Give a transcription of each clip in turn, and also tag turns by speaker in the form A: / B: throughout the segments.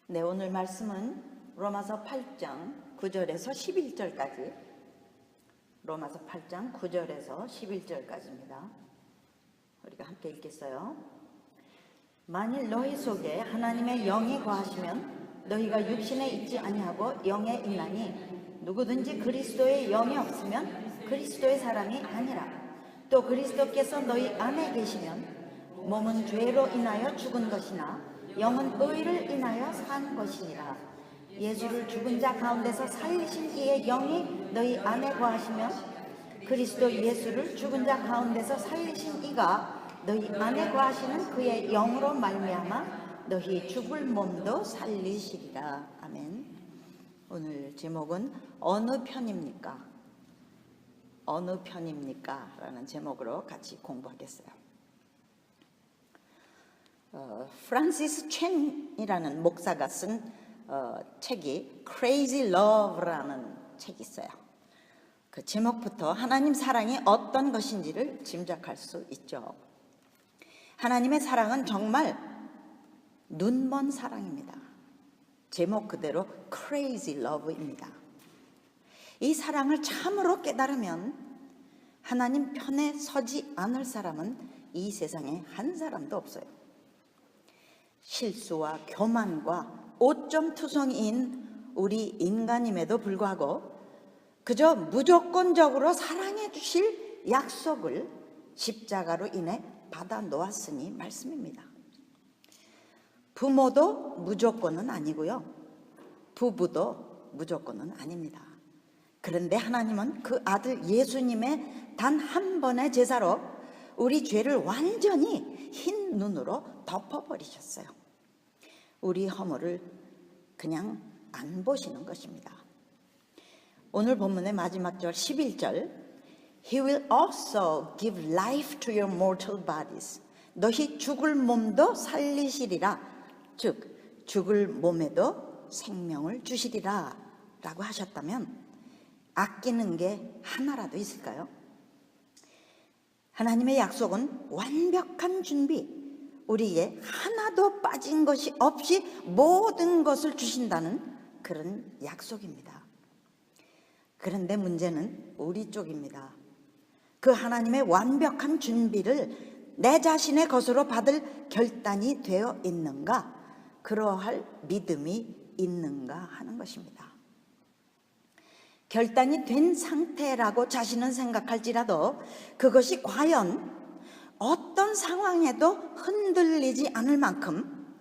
A: 네, 오늘 말씀은 로마서 8장 9절에서 11절까지, 로마서 8장 9절에서 11절까지입니다. 우리가 함께 읽겠어요. 만일 너희 속에 하나님의 영이 거하시면 너희가 육신에 있지 아니하고 영에 있나니, 누구든지 그리스도의 영이 없으면 그리스도의 사람이 아니라. 또 그리스도께서 너희 안에 계시면 몸은 죄로 인하여 죽은 것이나 영은 의를 인하여 산 것이니라. 예수를 죽은 자 가운데서 살리신 이의 영이 너희 안에 거하시면 그리스도 예수를 죽은 자 가운데서 살리신 이가 너희 안에 거하시는 그의 영으로 말미암아 너희 죽을 몸도 살리시리라. 아멘. 오늘 제목은 어느 편입니까? 어느 편입니까? 라는 제목으로 같이 공부하겠어요. 프란시스 첸이라는 목사가 쓴 책이 Crazy Love라는 책이 있어요. 그 제목부터 하나님 사랑이 어떤 것인지를 짐작할 수 있죠. 하나님의 사랑은 정말 눈먼 사랑입니다. 제목 그대로 Crazy Love입니다. 이 사랑을 참으로 깨달으면 하나님 편에 서지 않을 사람은 이 세상에 한 사람도 없어요. 실수와 교만과 오점투성이인 우리 인간임에도 불구하고 그저 무조건적으로 사랑해 주실 약속을 십자가로 인해 받아 놓았으니 말씀입니다. 부모도 무조건은 아니고요, 부부도 무조건은 아닙니다. 그런데 하나님은 그 아들 예수님의 단 한 번의 제사로 우리 죄를 완전히 흰 눈으로 덮어버리셨어요. 우리 허물을 그냥 안 보시는 것입니다. 오늘 본문의 마지막 절 11절, He will also give life to your mortal bodies. 너희 죽을 몸도 살리시리라. 즉 죽을 몸에도 생명을 주시리라 라고 하셨다면 아끼는 게 하나라도 있을까요? 하나님의 약속은 완벽한 준비, 우리에게 하나도 빠진 것이 없이 모든 것을 주신다는 그런 약속입니다. 그런데 문제는 우리 쪽입니다. 그 하나님의 완벽한 준비를 내 자신의 것으로 받을 결단이 되어 있는가, 그러할 믿음이 있는가 하는 것입니다. 결단이 된 상태라고 자신은 생각할지라도 그것이 과연 어떤 상황에도 흔들리지 않을 만큼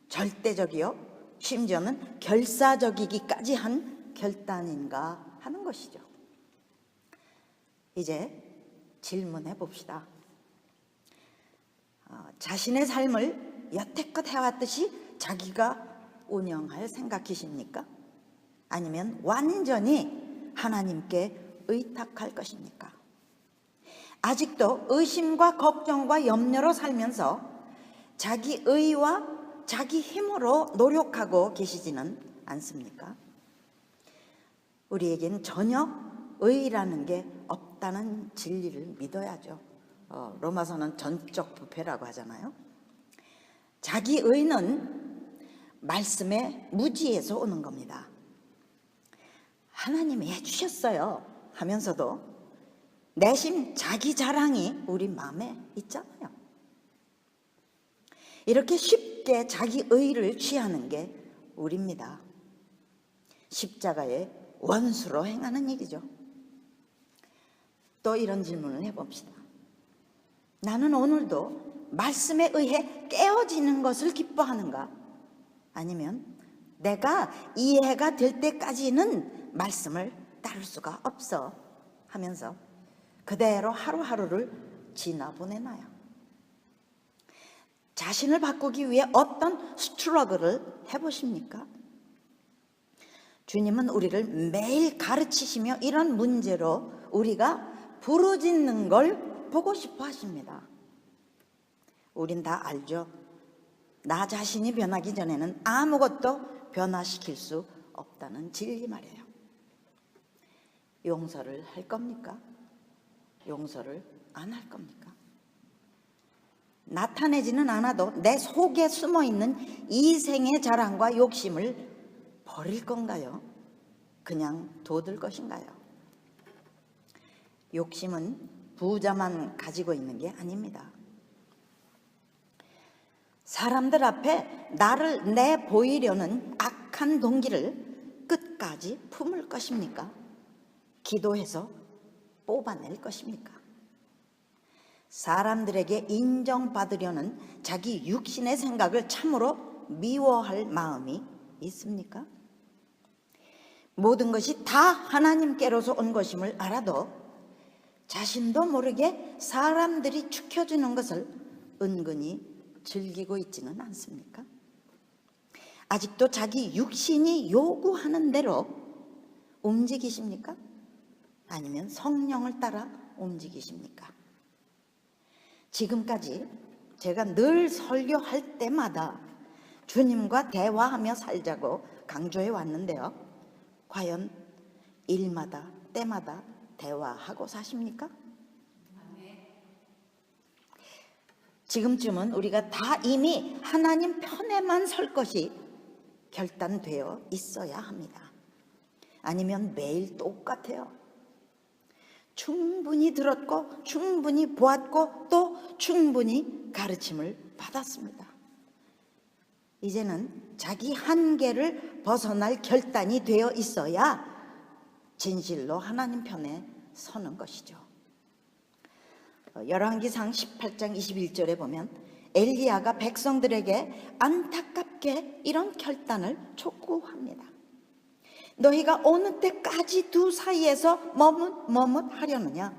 A: 절대적이요, 심지어는 결사적이기까지 한 결단인가 하는 것이죠. 이제 질문해 봅시다. 자신의 삶을 여태껏 해왔듯이 자기가 운영할 생각이십니까? 아니면 완전히 하나님께 의탁할 것입니까? 아직도 의심과 걱정과 염려로 살면서 자기 의와 자기 힘으로 노력하고 계시지는 않습니까? 우리에겐 전혀 의라는 게 없다는 진리를 믿어야죠. 로마서는 전적 부패라고 하잖아요. 자기 의는 말씀의 무지에서 오는 겁니다. 하나님이 해주셨어요 하면서도 내심 자기 자랑이 우리 마음에 있잖아요. 이렇게 쉽게 자기 의를 취하는 게 우리입니다. 십자가의 원수로 행하는 일이죠. 또 이런 질문을 해봅시다. 나는 오늘도 말씀에 의해 깨어지는 것을 기뻐하는가? 아니면 내가 이해가 될 때까지는 말씀을 따를 수가 없어 하면서 그대로 하루하루를 지나보내나요? 자신을 바꾸기 위해 어떤 스트러글을 해보십니까? 주님은 우리를 매일 가르치시며 이런 문제로 우리가 부르짖는 걸 보고 싶어 하십니다. 우린 다 알죠. 나 자신이 변하기 전에는 아무것도 변화시킬 수 없다는 진리 말이에요. 용서를 할 겁니까? 용서를 안 할 겁니까? 나타내지는 않아도 내 속에 숨어있는 이생의 자랑과 욕심을 버릴 건가요? 그냥 둬둘 것인가요? 욕심은 부자만 가지고 있는 게 아닙니다. 사람들 앞에 나를 내보이려는 악한 동기를 끝까지 품을 것입니까? 기도해서 뽑아낼 것입니까? 사람들에게 인정받으려는 자기 육신의 생각을 참으로 미워할 마음이 있습니까? 모든 것이 다 하나님께로서 온 것임을 알아도 자신도 모르게 사람들이 축혀주는 것을 은근히 즐기고 있지는 않습니까? 아직도 자기 육신이 요구하는 대로 움직이십니까? 아니면 성령을 따라 움직이십니까? 지금까지 제가 늘 설교할 때마다 주님과 대화하며 살자고 강조해 왔는데요. 과연 일마다 때마다 대화하고 사십니까? 지금쯤은 우리가 다 이미 하나님 편에만 설 것이 결단되어 있어야 합니다. 아니면 매일 똑같아요. 충분히 들었고 충분히 보았고 또 충분히 가르침을 받았습니다. 이제는 자기 한계를 벗어날 결단이 되어 있어야 진실로 하나님 편에 서는 것이죠. 열왕기상 18장 21절에 보면 엘리야가 백성들에게 안타깝게 이런 결단을 촉구합니다. 너희가 어느 때까지 두 사이에서 머뭇하려느냐?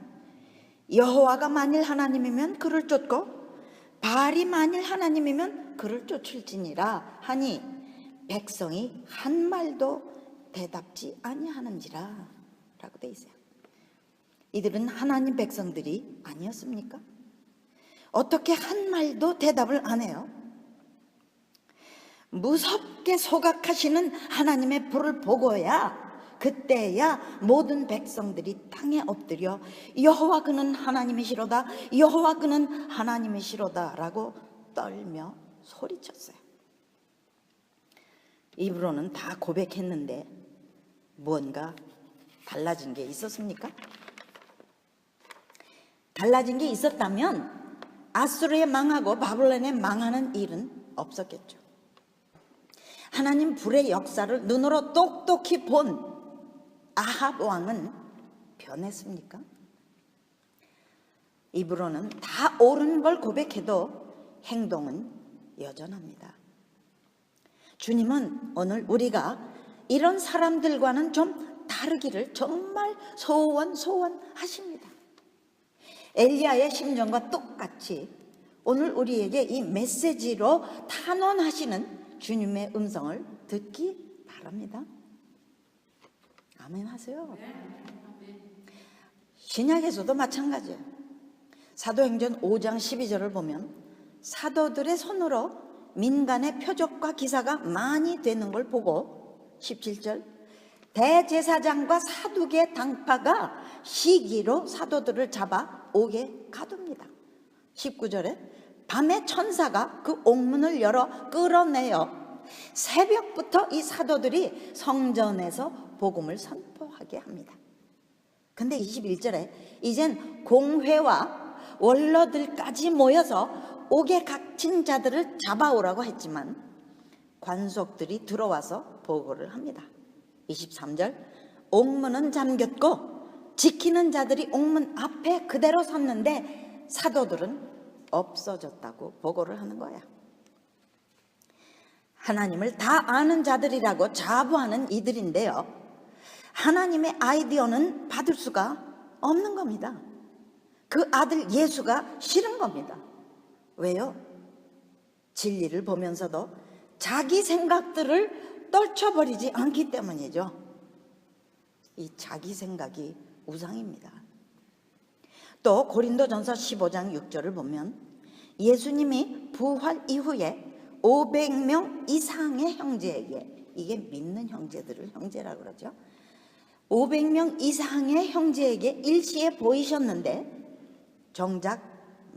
A: 여호와가 만일 하나님이면 그를 쫓고 바알이 만일 하나님이면 그를 쫓을지니라 하니 백성이 한 말도 대답지 아니하는지라 라고 되어 있어요. 이들은 하나님 백성들이 아니었습니까? 어떻게 한 말도 대답을 안 해요? 무섭게 소각하시는 하나님의 불을 보고야 그때야 모든 백성들이 땅에 엎드려 여호와 그는 하나님이시로다, 여호와 그는 하나님이시로다 라고 떨며 소리쳤어요. 입으로는 다 고백했는데 뭔가 달라진 게 있었습니까? 달라진 게 있었다면 아수르에 망하고 바벨론에 망하는 일은 없었겠죠. 하나님 불의 역사를 눈으로 똑똑히 본 아합 왕은 변했습니까? 입으로는 다 옳은 걸 고백해도 행동은 여전합니다. 주님은 오늘 우리가 이런 사람들과는 좀 다르기를 정말 소원하십니다. 엘리야의 심정과 똑같이 오늘 우리에게 이 메시지로 탄원하시는 주님의 음성을 듣기 바랍니다. 아멘 하세요. 신약에서도 마찬가지예요. 사도행전 5장 12절을 보면 사도들의 손으로 민간의 표적과 기사가 많이 되는 걸 보고 17절 대제사장과 사두개 당파가 시기로 사도들을 잡아 옥에 가둡니다. 19절에 밤에 천사가 그 옥문을 열어 끌어내어 새벽부터 이 사도들이 성전에서 복음을 선포하게 합니다. 근데 21절에 이젠 공회와 원로들까지 모여서 옥에 갇힌 자들을 잡아오라고 했지만 관속들이 들어와서 보고를 합니다. 23절 옥문은 잠겼고 지키는 자들이 옥문 앞에 그대로 섰는데 사도들은 없어졌다고 보고를 하는 거야. 하나님을 다 아는 자들이라고 자부하는 이들인데요, 하나님의 아이디어는 받을 수가 없는 겁니다. 그 아들 예수가 싫은 겁니다. 왜요? 진리를 보면서도 자기 생각들을 떨쳐버리지 않기 때문이죠. 이 자기 생각이 우상입니다. 또 고린도전서 15장 6절을 보면 예수님이 부활 이후에 500명 이상의 형제에게, 이게 믿는 형제들을 형제라고 그러죠, 500명 이상의 형제에게 일시에 보이셨는데 정작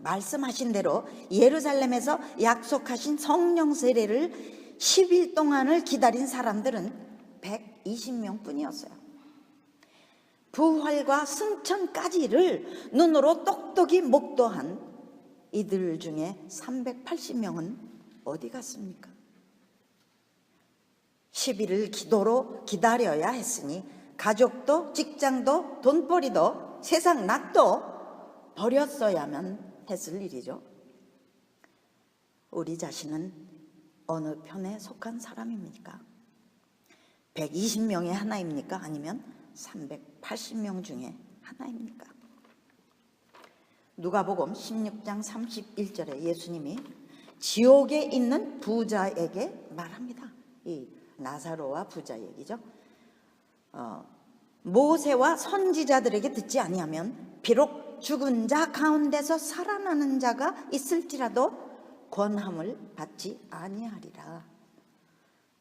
A: 말씀하신 대로 예루살렘에서 약속하신 성령 세례를 10일 동안을 기다린 사람들은 120명 뿐이었어요. 부활과 승천까지를 눈으로 똑똑히 목도한 이들 중에 380명은 어디 갔습니까? 10일을 기도로 기다려야 했으니 가족도 직장도 돈벌이도 세상 낙도 버렸어야만 했을 일이죠. 우리 자신은 어느 편에 속한 사람입니까? 120명의 하나입니까? 아니면 380명 중에 하나입니까? 누가복음 16장 31절에 예수님이 지옥에 있는 부자에게 말합니다. 이 나사로와 부자 얘기죠. 모세와 선지자들에게 듣지 아니하면 비록 죽은 자 가운데서 살아나는 자가 있을지라도 권함을 받지 아니하리라.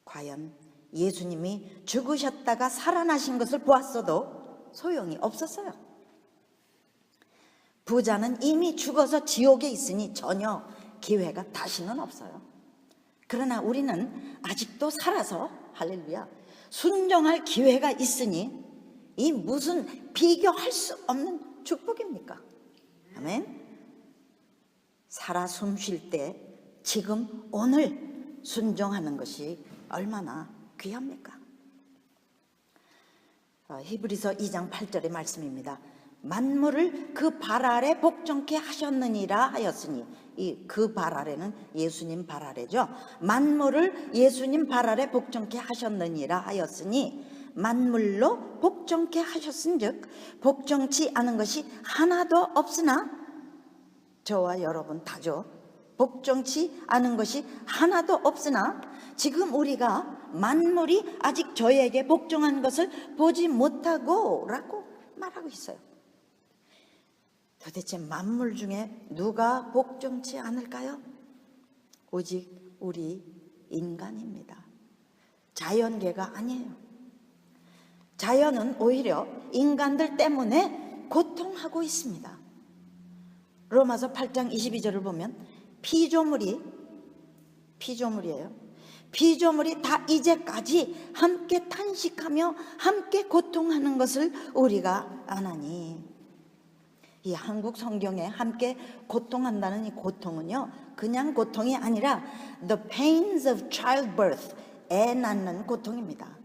A: 과연 예수님이 죽으셨다가 살아나신 것을 보았어도 소용이 없었어요. 부자는 이미 죽어서 지옥에 있으니 전혀 기회가 다시는 없어요. 그러나 우리는 아직도 살아서 할렐루야 순종할 기회가 있으니 이 무슨 비교할 수 없는 축복입니까? 아멘. 살아 숨 쉴 때 지금 오늘 순종하는 것이 얼마나 귀합니까? 히브리서 2장 8절의 말씀입니다. 만물을 그 발 아래 복종케 하셨느니라 하였으니, 이 그 발 아래는 예수님 발 아래죠. 만물을 예수님 발 아래 복종케 하셨느니라 하였으니 만물로 복종케 하셨은즉 복종치 않은 것이 하나도 없으나, 저와 여러분 다죠. 복종치 않은 것이 하나도 없으나 지금 우리가 만물이 아직 저에게 복종한 것을 보지 못하고 라고 말하고 있어요. 도대체 만물 중에 누가 복종치 않을까요? 오직 우리 인간입니다. 자연계가 아니에요. 자연은 오히려 인간들 때문에 고통하고 있습니다. 로마서 8장 22절을 보면 피조물이에요. 피조물이 다 이제까지 함께 탄식하며 함께 고통하는 것을 우리가 아나니, 이 한국 성경에 함께 고통한다는 이 고통은요, 그냥 고통이 아니라 the pains of childbirth, 애 낳는 고통입니다.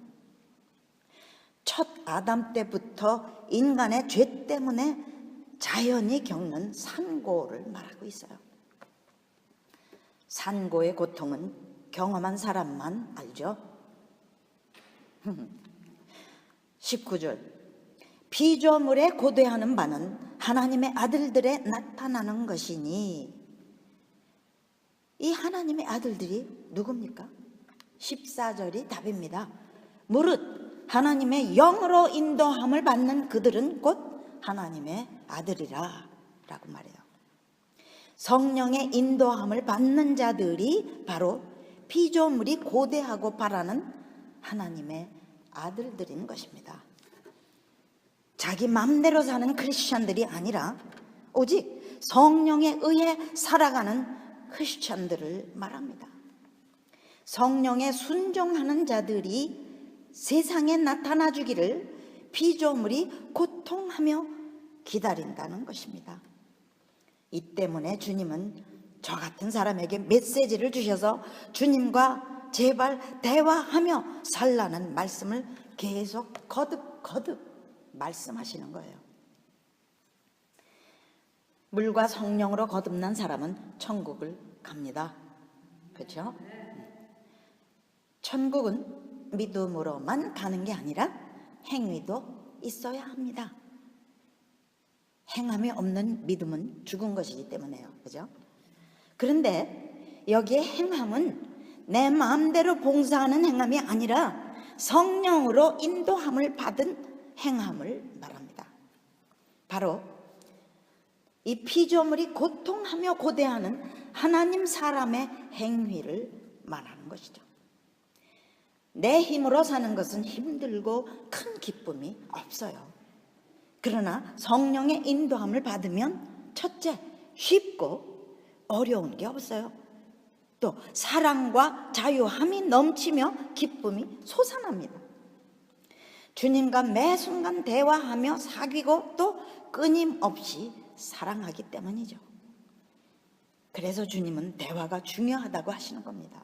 A: 첫 아담 때부터 인간의 죄 때문에 자연이 겪는 산고를 말하고 있어요. 산고의 고통은 경험한 사람만 알죠. 19절, 피조물에 고대하는 바는 하나님의 아들들에 나타나는 것이니, 이 하나님의 아들들이 누굽니까? 14절이 답입니다. 무릇 하나님의 영으로 인도함을 받는 그들은 곧 하나님의 아들이라 라고 말해요. 성령의 인도함을 받는 자들이 바로 피조물이 고대하고 바라는 하나님의 아들들인 것입니다. 자기 마음대로 사는 크리스찬들이 아니라 오직 성령에 의해 살아가는 크리스찬들을 말합니다. 성령에 순종하는 자들이 세상에 나타나 주기를 피조물이 고통하며 기다린다는 것입니다. 이 때문에 주님은 저 같은 사람에게 메시지를 주셔서 주님과 제발 대화하며 살라는 말씀을 계속 거듭 말씀하시는 거예요. 물과 성령으로 거듭난 사람은 천국을 갑니다. 그렇죠? 천국은 믿음으로만 가는 게 아니라 행위도 있어야 합니다. 행함이 없는 믿음은 죽은 것이기 때문에요. 그죠? 그런데 여기에 행함은 내 마음대로 봉사하는 행함이 아니라 성령으로 인도함을 받은 행함을 말합니다. 바로 이 피조물이 고통하며 고대하는 하나님 사람의 행위를 말하는 것이죠. 내 힘으로 사는 것은 힘들고 큰 기쁨이 없어요. 그러나 성령의 인도함을 받으면 첫째, 쉽고 어려운 게 없어요. 또 사랑과 자유함이 넘치며 기쁨이 솟아납니다. 주님과 매 순간 대화하며 사귀고 또 끊임없이 사랑하기 때문이죠. 그래서 주님은 대화가 중요하다고 하시는 겁니다.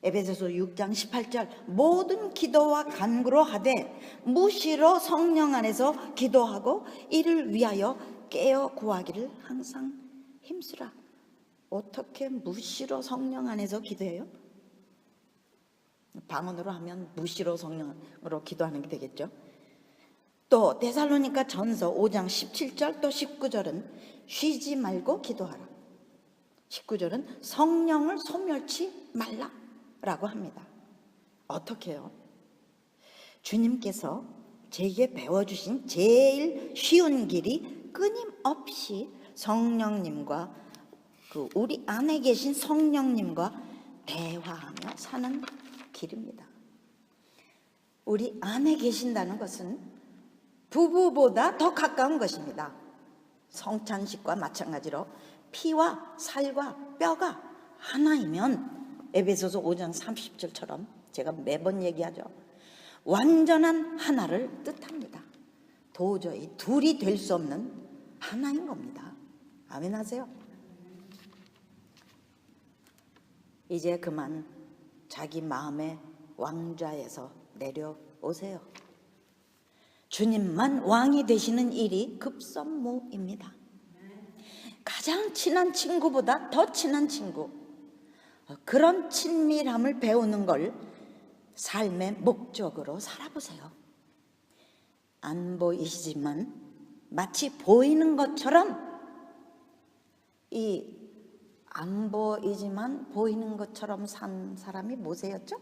A: 에베소서 6장 18절 모든 기도와 간구로 하되 무시로 성령 안에서 기도하고 이를 위하여 깨어 구하기를 항상 힘쓰라. 어떻게 무시로 성령 안에서 기도해요? 방언으로 하면 무시로 성령으로 기도하는 게 되겠죠. 또 데살로니가 전서 5장 17절 또 19절은 쉬지 말고 기도하라. 19절은 성령을 소멸치 말라 라고 합니다. 어떻게 해요? 주님께서 제게 배워주신 제일 쉬운 길이 끊임없이 성령님과 우리 안에 계신 성령님과 대화하며 사는 길입니다. 우리 안에 계신다는 것은 부부보다 더 가까운 것입니다. 성찬식과 마찬가지로 피와 살과 뼈가 하나이면 에베소서 5장 30절처럼 제가 매번 얘기하죠. 완전한 하나를 뜻합니다. 도저히 둘이 될 수 없는 하나인 겁니다. 아멘 하세요? 이제 그만 자기 마음의 왕좌에서 내려오세요. 주님만 왕이 되시는 일이 급선무입니다. 가장 친한 친구보다 더 친한 친구, 그런 친밀함을 배우는 걸 삶의 목적으로 살아보세요. 안 보이시지만 마치 보이는 것처럼 안 보이지만 보이는 것처럼 산 사람이 모세였죠?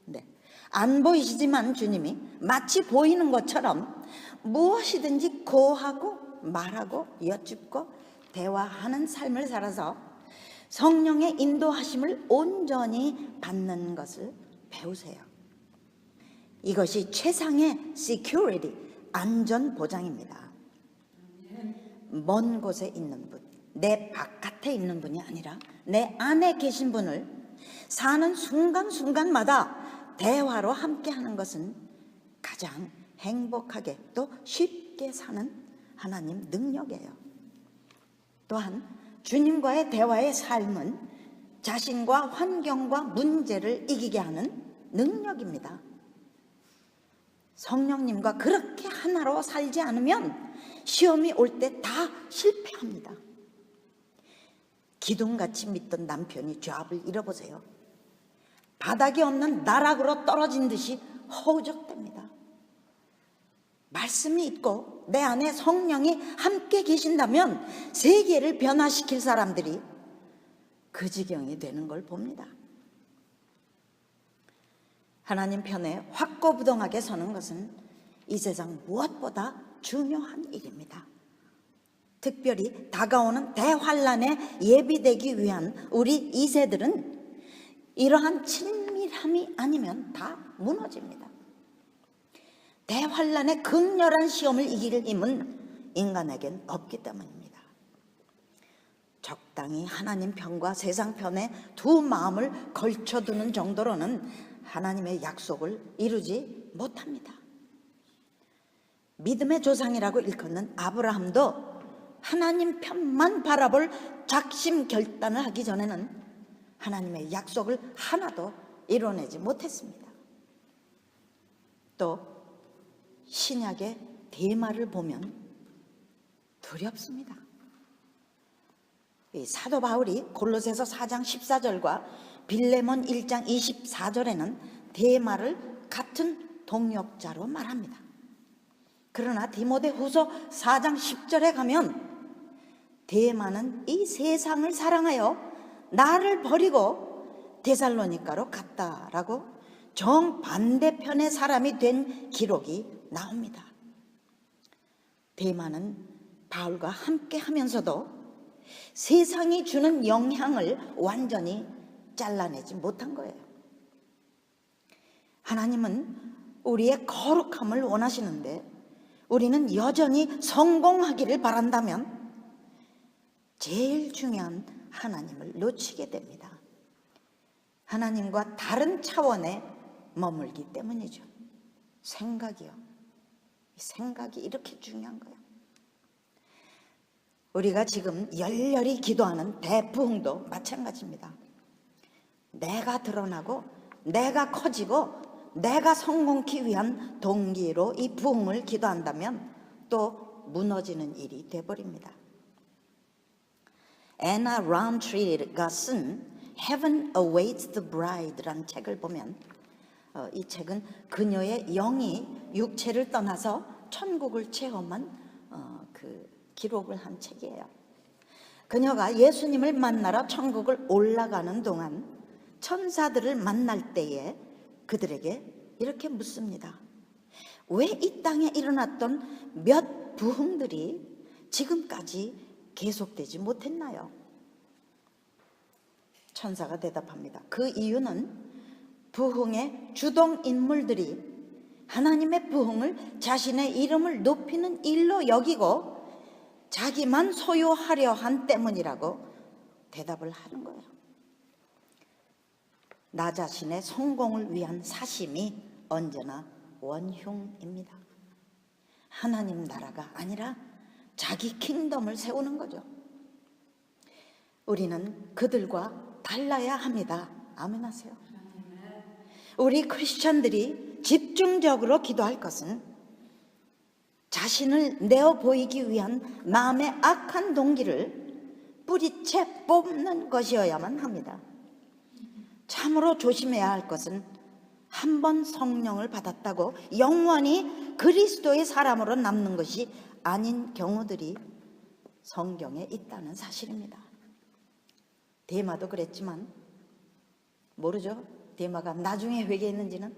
A: 네. 안 보이시지만 주님이 마치 보이는 것처럼 무엇이든지 고하고 말하고 여쭙고 대화하는 삶을 살아서 성령의 인도하심을 온전히 받는 것을 배우세요. 이것이 최상의 security, 안전 보장입니다. 먼 곳에 있는 분, 내 바깥에 있는 분이 아니라 내 안에 계신 분을 사는 순간순간마다 대화로 함께하는 것은 가장 행복하게 또 쉽게 사는 하나님 능력이에요. 또한 주님과의 대화의 삶은 자신과 환경과 문제를 이기게 하는 능력입니다. 성령님과 그렇게 하나로 살지 않으면 시험이 올 때 다 실패합니다. 기둥같이 믿던 남편이 조합을 잃어보세요. 바닥이 없는 나락으로 떨어진 듯이 허우적됩니다. 말씀이 있고 내 안에 성령이 함께 계신다면 세계를 변화시킬 사람들이 그 지경이 되는 걸 봅니다. 하나님 편에 확고부동하게 서는 것은 이 세상 무엇보다 중요한 일입니다. 특별히 다가오는 대환란에 예비되기 위한 우리 2세들은 이러한 친밀함이 아니면 다 무너집니다. 대환란의 극렬한 시험을 이길 힘은 인간에겐 없기 때문입니다. 적당히 하나님 편과 세상 편에 두 마음을 걸쳐두는 정도로는 하나님의 약속을 이루지 못합니다. 믿음의 조상이라고 일컫는 아브라함도 하나님 편만 바라볼 작심결단을 하기 전에는 하나님의 약속을 하나도 이뤄내지 못했습니다. 또 신약의 데마를 보면 두렵습니다. 이 사도 바울이 골로새서 4장 14절과 빌레몬 1장 24절에는 데마를 같은 동역자로 말합니다. 그러나 디모데후서 4장 10절에 가면 데마는 이 세상을 사랑하여 나를 버리고 데살로니가로 갔다라고 정반대편의 사람이 된 기록이 나옵니다. 데마는 바울과 함께 하면서도 세상이 주는 영향을 완전히 잘라내지 못한 거예요. 하나님은 우리의 거룩함을 원하시는데 우리는 여전히 성공하기를 바란다면 제일 중요한 하나님을 놓치게 됩니다. 하나님과 다른 차원에 머물기 때문이죠. 생각이요. 생각이 이렇게 중요한 거예요. 우리가 지금 열렬히 기도하는 대부흥도 마찬가지입니다. 내가 드러나고 내가 커지고 내가 성공하기 위한 동기로 이 부흥을 기도한다면 또 무너지는 일이 돼버립니다. 애나 라운트리가 쓴 Heaven Awaits the Bride라는 책을 보면 이 책은 그녀의 영이 육체를 떠나서 천국을 체험한 그 기록을 한 책이에요. 그녀가 예수님을 만나러 천국을 올라가는 동안 천사들을 만날 때에 그들에게 이렇게 묻습니다. 왜 이 땅에 일어났던 몇 부흥들이 지금까지 계속되지 못했나요? 천사가 대답합니다. 그 이유는 부흥의 주동 인물들이 하나님의 부흥을 자신의 이름을 높이는 일로 여기고 자기만 소유하려 한 때문이라고 대답을 하는 거예요. 나 자신의 성공을 위한 사심이 언제나 원흉입니다. 하나님 나라가 아니라 자기 킹덤을 세우는 거죠. 우리는 그들과 달라야 합니다. 아멘 하세요. 우리 크리스천들이 집중적으로 기도할 것은 자신을 내어 보이기 위한 마음의 악한 동기를 뿌리채 뽑는 것이어야만 합니다. 참으로 조심해야 할 것은 한 번 성령을 받았다고 영원히 그리스도의 사람으로 남는 것이 아닌 경우들이 성경에 있다는 사실입니다. 데마도 그랬지만 모르죠. 데마가 나중에 회개했는지는.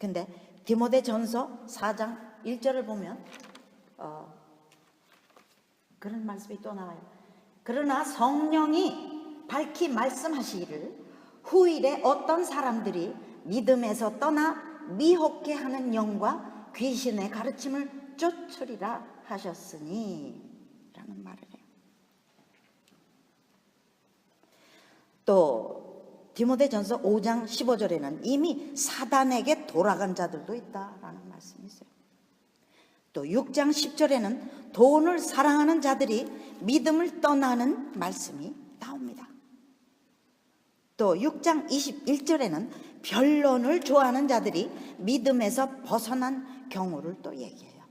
A: 근데 디모데전서 4장 1절을 보면 그런 말씀이 또 나와요. 그러나 성령이 밝히 말씀하시기를 후일에 어떤 사람들이 믿음에서 떠나 미혹게 하는 영과 귀신의 가르침을 쫓으리라 하셨으니 라는 말을 해요. 또 디모데전서 5장 15절에는 이미 사단에게 돌아간 자들도 있다라는 말씀이 있어요. 또 6장 10절에는 돈을 사랑하는 자들이 믿음을 떠나는 말씀이 나옵니다. 또 6장 21절에는 변론을 좋아하는 자들이 믿음에서 벗어난 경우를 또 얘기해요.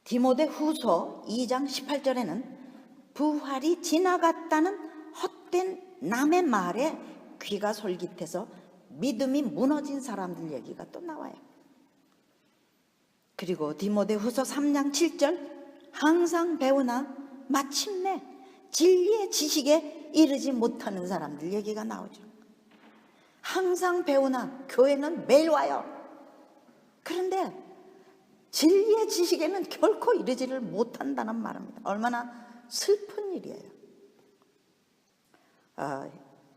A: 디모데 후서 2장 18절에는 부활이 지나갔다는 헛된 남의 말에 귀가 솔깃해서 믿음이 무너진 사람들 얘기가 또 나와요. 그리고 디모데 후서 3장 7절 항상 배우나 마침내 진리의 지식에 이르지 못하는 사람들 얘기가 나오죠. 항상 배우나 교회는 매일 와요. 그런데 진리의 지식에는 결코 이르지를 못한다는 말입니다. 얼마나 슬픈 일이에요.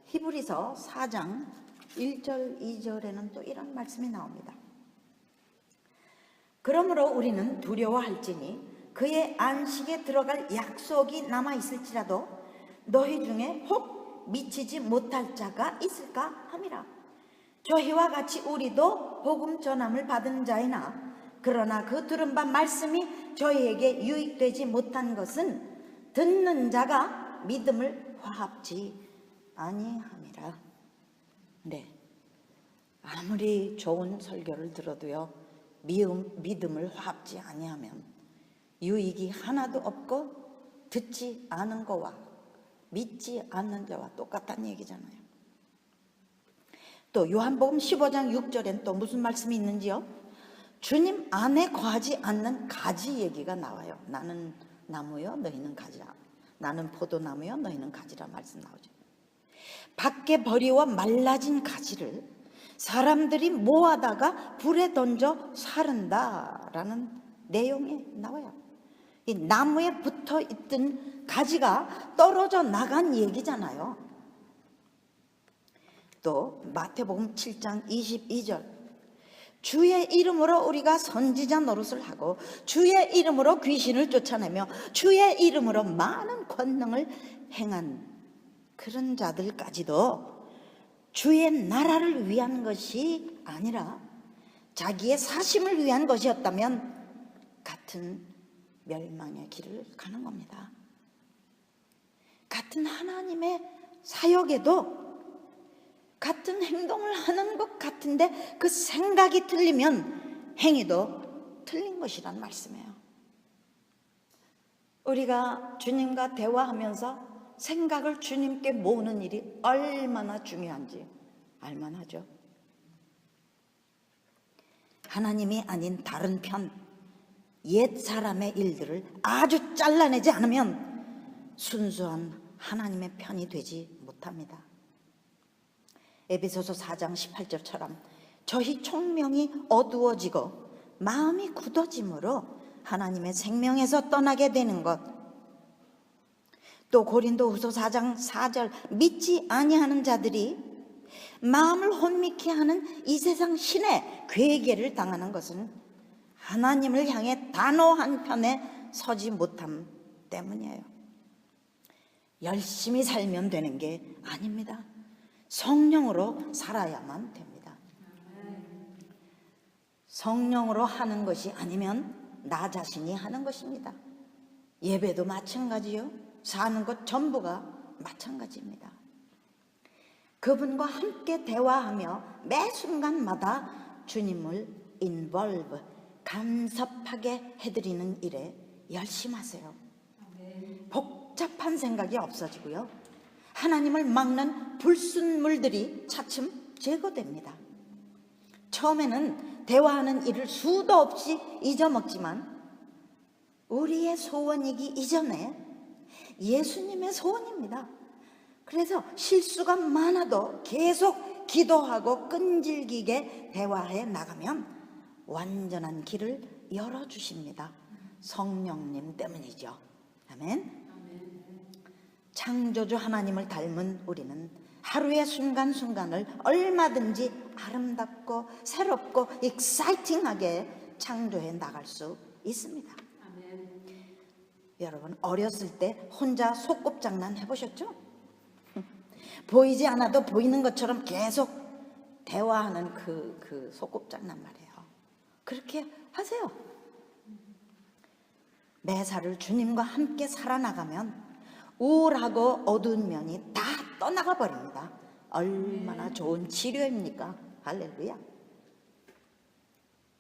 A: 히브리서 4장 1절 2절에는 또 이런 말씀이 나옵니다. 그러므로 우리는 두려워할지니 그의 안식에 들어갈 약속이 남아있을지라도 너희 중에 혹 미치지 못할 자가 있을까 함이라. 저희와 같이 우리도 복음 전함을 받은 자이나 그러나 그 들은 바 말씀이 저희에게 유익되지 못한 것은 듣는 자가 믿음을 화합지 아니함이라. 네, 아무리 좋은 설교를 들어도요 믿음을 화합지 아니하면 유익이 하나도 없고 듣지 않은 거와 믿지 않는 자와 똑같다는 얘기잖아요. 또 요한복음 15장 6절엔 또 무슨 말씀이 있는지요? 주님 안에 거하지 않는 가지 얘기가 나와요. 나는 나무요 너희는 가지라. 나는 포도나무요 너희는 가지라 말씀 나오죠. 밖에 버리워 말라진 가지를 사람들이 모아다가 불에 던져 사른다라는 내용이 나와요. 이 나무에 붙어 있던 가지가 떨어져 나간 얘기잖아요. 또 마태복음 7장 22절 주의 이름으로 우리가 선지자 노릇을 하고 주의 이름으로 귀신을 쫓아내며 주의 이름으로 많은 권능을 행한 그런 자들까지도 주의 나라를 위한 것이 아니라 자기의 사심을 위한 것이었다면 같은 멸망의 길을 가는 겁니다. 같은 하나님의 사역에도 같은 행동을 하는 것 같은데 그 생각이 틀리면 행위도 틀린 것이란 말씀이에요. 우리가 주님과 대화하면서 생각을 주님께 모으는 일이 얼마나 중요한지 알만하죠. 하나님이 아닌 다른 편, 옛 사람의 일들을 아주 잘라내지 않으면 순수한 하나님의 편이 되지 못합니다. 에베소서 4장 18절처럼 저희 총명이 어두워지고 마음이 굳어짐으로 하나님의 생명에서 떠나게 되는 것, 또 고린도후서 4장 4절 믿지 아니하는 자들이 마음을 혼미케 하는 이 세상 신의 괴계를 당하는 것은 하나님을 향해 단호한 편에 서지 못함 때문이에요. 열심히 살면 되는 게 아닙니다. 성령으로 살아야만 됩니다. 성령으로 하는 것이 아니면 나 자신이 하는 것입니다. 예배도 마찬가지요. 사는 것 전부가 마찬가지입니다. 그분과 함께 대화하며 매 순간마다 주님을 involve, 간섭하게 해드리는 일에 열심하세요. 복잡한 생각이 없어지고요. 하나님을 막는 불순물들이 차츰 제거됩니다. 처음에는 대화하는 일을 수도 없이 잊어먹지만 우리의 소원이기 이전에 예수님의 소원입니다. 그래서 실수가 많아도 계속 기도하고 끈질기게 대화해 나가면 완전한 길을 열어주십니다. 성령님 때문이죠. 아멘. 창조주 하나님을 닮은 우리는 하루의 순간순간을 얼마든지 아름답고 새롭고 익사이팅하게 창조해 나갈 수 있습니다. 아멘. 여러분 어렸을 때 혼자 소꿉장난 해보셨죠? 보이지 않아도 보이는 것처럼 계속 대화하는 그 소꿉장난 말이에요. 그렇게 하세요. 매사를 주님과 함께 살아나가면 우울하고 어두운 면이 다 떠나가 버립니다. 얼마나 좋은 치료입니까? 할렐루야.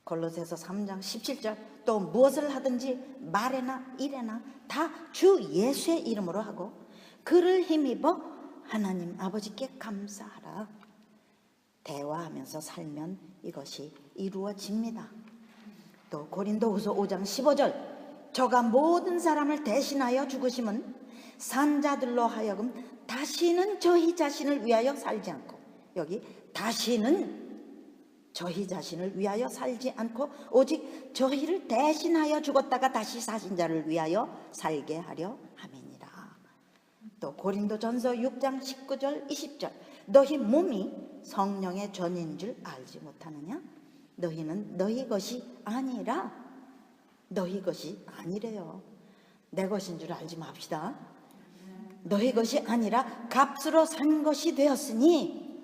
A: 골로새서 3장 17절 또 무엇을 하든지 말에나 일에나 다 주 예수의 이름으로 하고 그를 힘입어 하나님 아버지께 감사하라. 대화하면서 살면 이것이 이루어집니다. 또 고린도후서 5장 15절 저가 모든 사람을 대신하여 죽으심은 산자들로 하여금 다시는 저희 자신을 위하여 살지 않고, 여기 다시는 저희 자신을 위하여 살지 않고 오직 저희를 대신하여 죽었다가 다시 사신 자를 위하여 살게 하려 함이니라. 또 고린도전서 6장 19절 20절 너희 몸이 성령의 전인 줄 알지 못하느냐? 너희는 너희 것이 아니라 너희 것이 아니래요. 내 것인 줄 알지 맙시다. 너희 것이 아니라 값으로 산 것이 되었으니,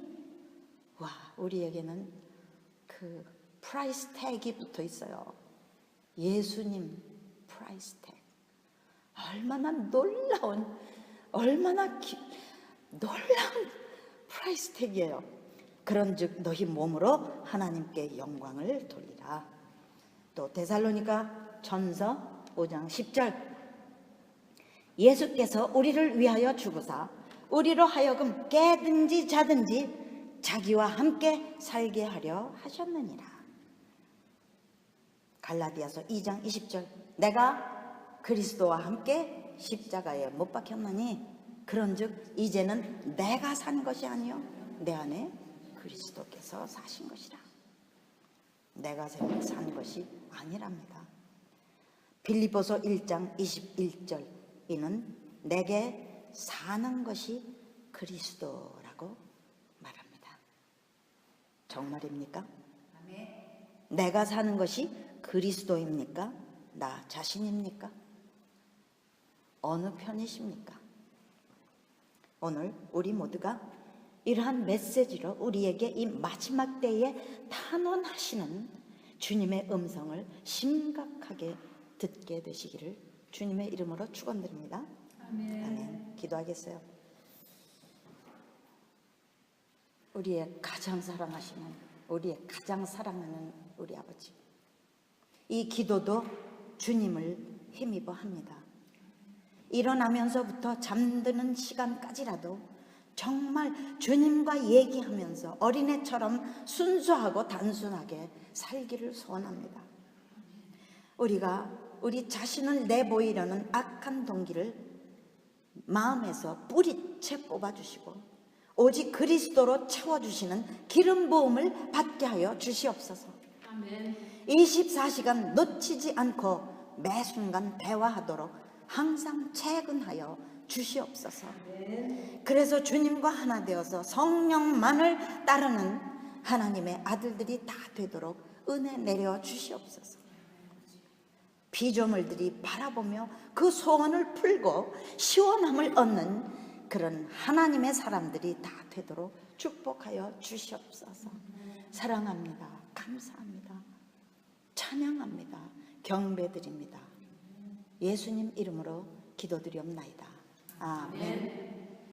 A: 와, 우리에게는 그 프라이스 태그가 붙어 있어요. 예수님 프라이스 태그. 얼마나 놀라운, 놀라운 프라이스 태그예요. 그런즉 너희 몸으로 하나님께 영광을 돌리라. 또 데살로니가 전서 5장 10절 예수께서 우리를 위하여 죽으사 우리로 하여금 깨든지 자든지 자기와 함께 살게 하려 하셨느니라. 갈라디아서 2장 20절 내가 그리스도와 함께 십자가에 못 박혔느니 그런즉 이제는 내가 산 것이 아니요 내 안에 그리스도께서 사신 것이라. 내가 산 것이 아니랍니다. 빌립보서 1장 21절 이는 내게 사는 것이 그리스도라고 말합니다. 정말입니까? 내가 사는 것이 그리스도입니까? 나 자신입니까? 어느 편이십니까? 오늘 우리 모두가 이러한 메시지로 우리에게 이 마지막 때에 탄원하시는 주님의 음성을 심각하게 듣게 되시기를 주님의 이름으로 축원드립니다. 아멘. 기도하겠어요. 우리의 가장 사랑하시는, 우리의 가장 사랑하는 우리 아버지, 이 기도도 주님을 힘입어 합니다. 일어나면서부터 잠드는 시간까지라도 정말 주님과 얘기하면서 어린애처럼 순수하고 단순하게 살기를 소원합니다. 우리가 우리 자신을 내보이려는 악한 동기를 마음에서 뿌리채 뽑아주시고 오직 그리스도로 채워주시는 기름 부음을 받게 하여 주시옵소서. 아멘. 24시간 놓치지 않고 매 순간 대화하도록 항상 채근하여 주시옵소서. 아멘. 그래서 주님과 하나 되어서 성령만을 따르는 하나님의 아들들이 다 되도록 은혜 내려 주시옵소서. 피조물들이 바라보며 그 소원을 풀고 시원함을 얻는 그런 하나님의 사람들이 다 되도록 축복하여 주시옵소서. 사랑합니다. 감사합니다. 찬양합니다. 경배드립니다. 예수님 이름으로 기도드리옵나이다. 아멘.